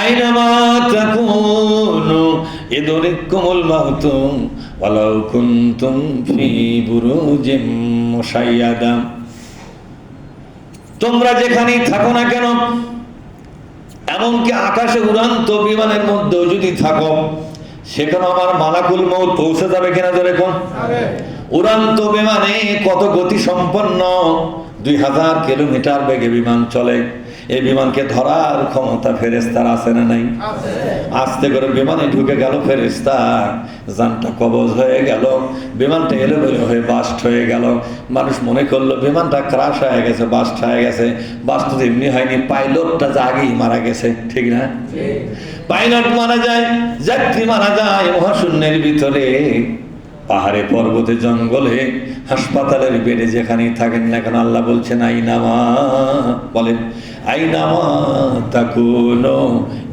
আইনামা তাকুনু ইদরিকুমুল মাউতু ওয়ালাউ কুনতুম ফি বুরুজিম মুশাইয়াদা। তোমরা যেখানেই থাকো না কেন, এমনকি আকাশে উড়ান্ত বিমানের মধ্যেও যদি থাকো, সেখানে আমার মালাকুল মউত পৌঁছে যাবে কিনা জোরে কোন? উড়ান্ত বিমানে কত গতি সম্পন্ন, 2000 কিলোমিটার বেগে বিমান চলে। এই বিমানকে ধরার ক্ষমতা ফেরেশতার আছে না নাই? আস্তে করে বিমানে ঢুকে গেল ফেরেশতা, জানটা কবজ হয়ে গেল, বিমানটা এলোমেলো হয়ে বাস্ট হয়ে গেল। মানুষ মনে করলো বিমানটা ক্রাশ হয়ে গেছে, বাস্ট হয়ে গেছে। বাস্ট তো এমনি হয়নি, পাইলটটা যে আগেই মারা গেছে, ঠিক না? পাইলট মারা যায়, যাত্রী মারা যায় মহাশূন্যের ভিতরে, পাহাড়ে পর্বতে জঙ্গলে হাসপাতালের বেডে যেখানেই থাকেন না কেন, আল্লাহ বলছেন আইনামা, বলেন আইনামা তাকুনু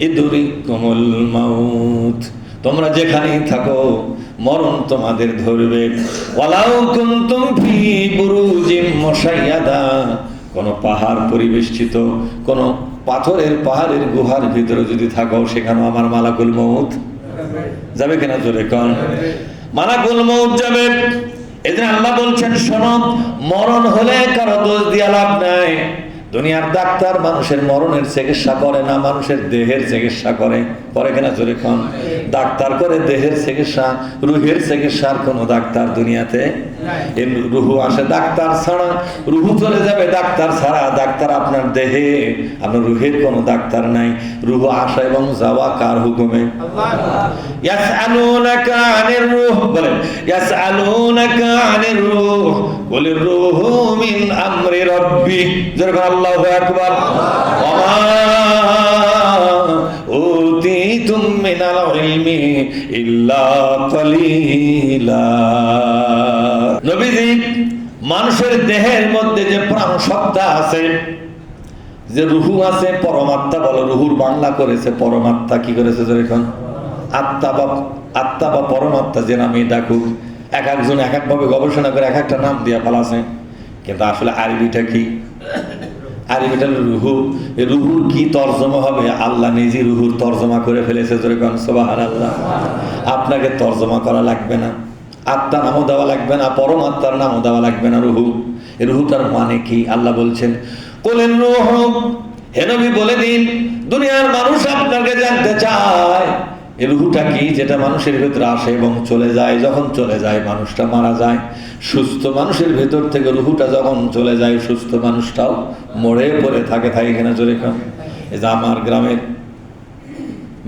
ইদরিকুমুল মাউত। তোমরা যেখানেই থাকো মরণ তোমাদের ধরবে। ওয়ালাউ কুনতুম ফি বুরুজিম মুশাইয়াদা, কোন পাহাড় পরিবেষ্টিত, কোন পাহাড়ের গুহার ভিতরে যদি থাকো, সেখানেও আমার মালাকুল মউত যাবে কিনা জোরে কোন? মালাকুল মউত যাবে। এজন্য আল্লাহ বলছেন শোনো, মরণ হলে কারো দোষ দিয়া লাভ নাই। দুনিয়ার ডাক্তার মানুষের মরণের চিকিৎসা করে না, মানুষের দেহের চিকিৎসা করে কিনা জোরে কোন? ডাক্তার করে দেহের চিকিৎসা, রুহের চিকিৎসার কোনো ডাক্তার দুনিয়াতে নাই। রুহু আসে ডাক্তার ছাড়া, রুহু চলে যাবে ডাক্তার ছাড়া। ডাক্তার আপনার দেহে, আপনার রুহের কোনো ডাক্তার নাই। রুহু আসা এবং যাওয়া কার হুকুমে? ইয়াসআলুনাকা আনির রূহ, বলেন ইয়াসআলুনাকা আনির রূহ কুলির রূহু মিন আমরি রাব্বি। জোরে আল্লাহু আকবার। ওয়া উতিতুম মিনাল ইলমি ইল্লা কালিলা। নবীজি মানুষের দেহের মধ্যে যে প্রাণ সত্তা আছে, যে রুহু আছে, পরমাত্মা বলো, রুহুর বাংলা করেছে পরমাত্মা। কি করেছে যখন? আত্মা বা পরমাত্মা যে নামে ডাকুক, এক একজন এক একভাবে গবেষণা করে এক একটা নাম দিয়া ফেলাছে। কিন্তু আসলে আরবিটা কি? আরবিটা রুহু। রুহুর কি তর্জমা হবে? আল্লাহ নিজে রুহুর তর্জমা করে ফেলেছে। যেরকম সুবহানাল্লাহ। আপনাকে তর্জমা করা লাগবে না, আত্মা নামও দেওয়া লাগবে না, পরমাত্মার নামও দেওয়া লাগবে না। রুহু, রুহুটার মানে কি? আল্লাহ বলছেন কুলির রূহু, হে নবী বলে দিন, দুনিয়ার মানুষ আপনাকে জানতে চায় এই রুহুটা কি, যেটা মানুষের ভেতরে আসে এবং চলে যায়। যখন চলে যায় মানুষটা মারা যায়। সুস্থ মানুষের ভেতর থেকে রুহুটা যখন চলে যায়, সুস্থ মানুষটাও মরে পড়ে থাকে কিনা জোরে কোন? এই যে আমার গ্রামের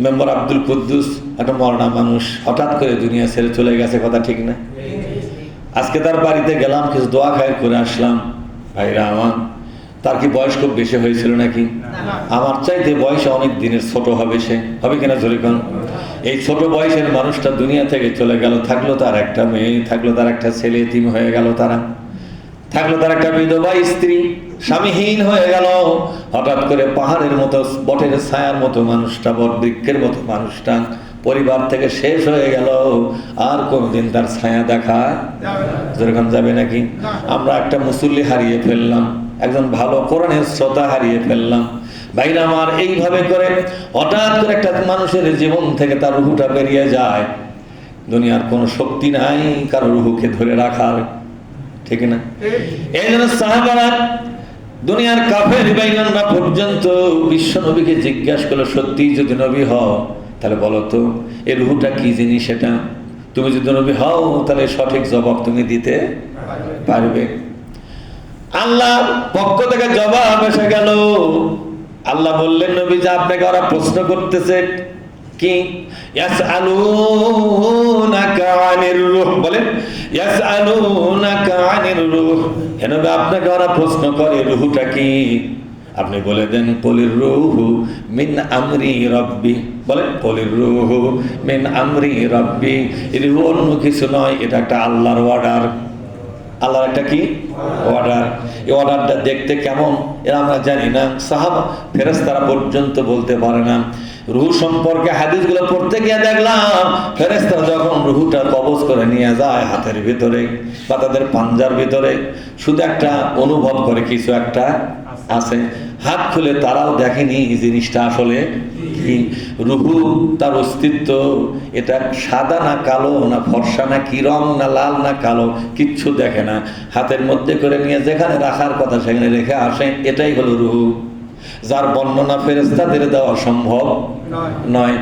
মেম্বার আব্দুল কুদ্দুস, একটা মরনা মানুষ, হঠাৎ করে দুনিয়া ছেড়ে চলে গেছে, কথা ঠিক না? আজকে তার বাড়িতে গেলাম, কিছু দোয়া খায়ের করে আসলাম। ভাইরা আমার, তার কি বয়স খুব বেশি হয়েছিল নাকি? আমার চাইতে বয়সে অনেক দিনের ছোট হবে সে, হবে কিনা জোরে কোন? এই ছোট বয়সের মানুষটা দুনিয়া থেকে চলে গেল। থাকলো তার একটা মেয়ে, থাকলো তার একটা ছেলে, এতিম হয়ে গেল তারা। থাকলো তার একটা বিধবা স্ত্রী, স্বামীহীন হয়ে গেল। হঠাৎ করে পাহাড়ের মতো, বটের ছায়ার মতো মানুষটা, বট বৃক্ষের মতো মানুষটা পরিবার থেকে শেষ হয়ে গেল। আর কোনদিন তার ছায়া দেখা যেরকম যাবে নাকি? আমরা একটা মুসল্লি হারিয়ে ফেললাম, একজন ভালো কোরআনের শ্রোতা হারিয়ে ফেললাম। ভাইরা আমার, এইভাবে করে হঠাৎ করে একটা মানুষের জীবন থেকে তার রুহুটা বেরিয়ে যায়। দুনিয়ার কোনো শক্তি নাই কারো রুহুকে ধরে রাখার, ঠিক না? এই জন্য সাহাবারা, দুনিয়ার কাফের বেঈমানরা পর্যন্ত বিশ্ব নবীকে জিজ্ঞাসা করলো, সত্যি যদি নবী হও তাহলে বলো তো এই রুহুটা কি জিনিস? সেটা তুমি যদি নবী হও তাহলে সঠিক জবাব তুমি দিতে পারবে। আল্লাহর পক্ষ থেকে জবাব এসে গেল। আল্লাহ বললেন, নবী যে আপনাকে ওরা প্রশ্ন করতেছে কি? ইয়াসআলুনাকা আনির রূহ, বলেন ইয়াসআলুনাকা আনির রূহ। হে নবী, আপনাকে ওরা প্রশ্ন করে রূহটা কি? আপনি বলে দেন কুলির রূহু মিন আমরি রাব্বি। বলেন কুলির রূহু মিন আমরি রাব্বি। এই রূহ অন্য কিছু নয়, এটা একটা আল্লাহর অর্ডার। আল্লাহর একটা কি অর্ডার? এই অর্ডারটা দেখতে কেমন এরা আমরা জানি না, সাহাবা ফেরেশতারা পর্যন্ত বলতে পারে না। রূহ সম্পর্কে হাদিসগুলো পড়তে গিয়ে দেখলাম, ফেরেশতারা যখন রূহটা কবজ করে নিয়ে যায় হাতের ভিতরে বা তাদের পাঞ্জার ভিতরে, শুধু একটা অনুভব করে কিছু একটা আছে। হাত খুলে তারাও দেখেনি এই জিনিসটা আসলে কি। রুহু, তার অস্তিত্ব, এটা সাদা না কালো না ফর্সা না কি রং না লাল না কালো, কিচ্ছু দেখে না। হাতের মধ্যে করে নিয়ে যেখানে রাখার কথা সেখানে রেখে আসে, এটাই হলো রুহু, যার বর্ণনা ফেরেশতাদের দেওয়া সম্ভব নয়।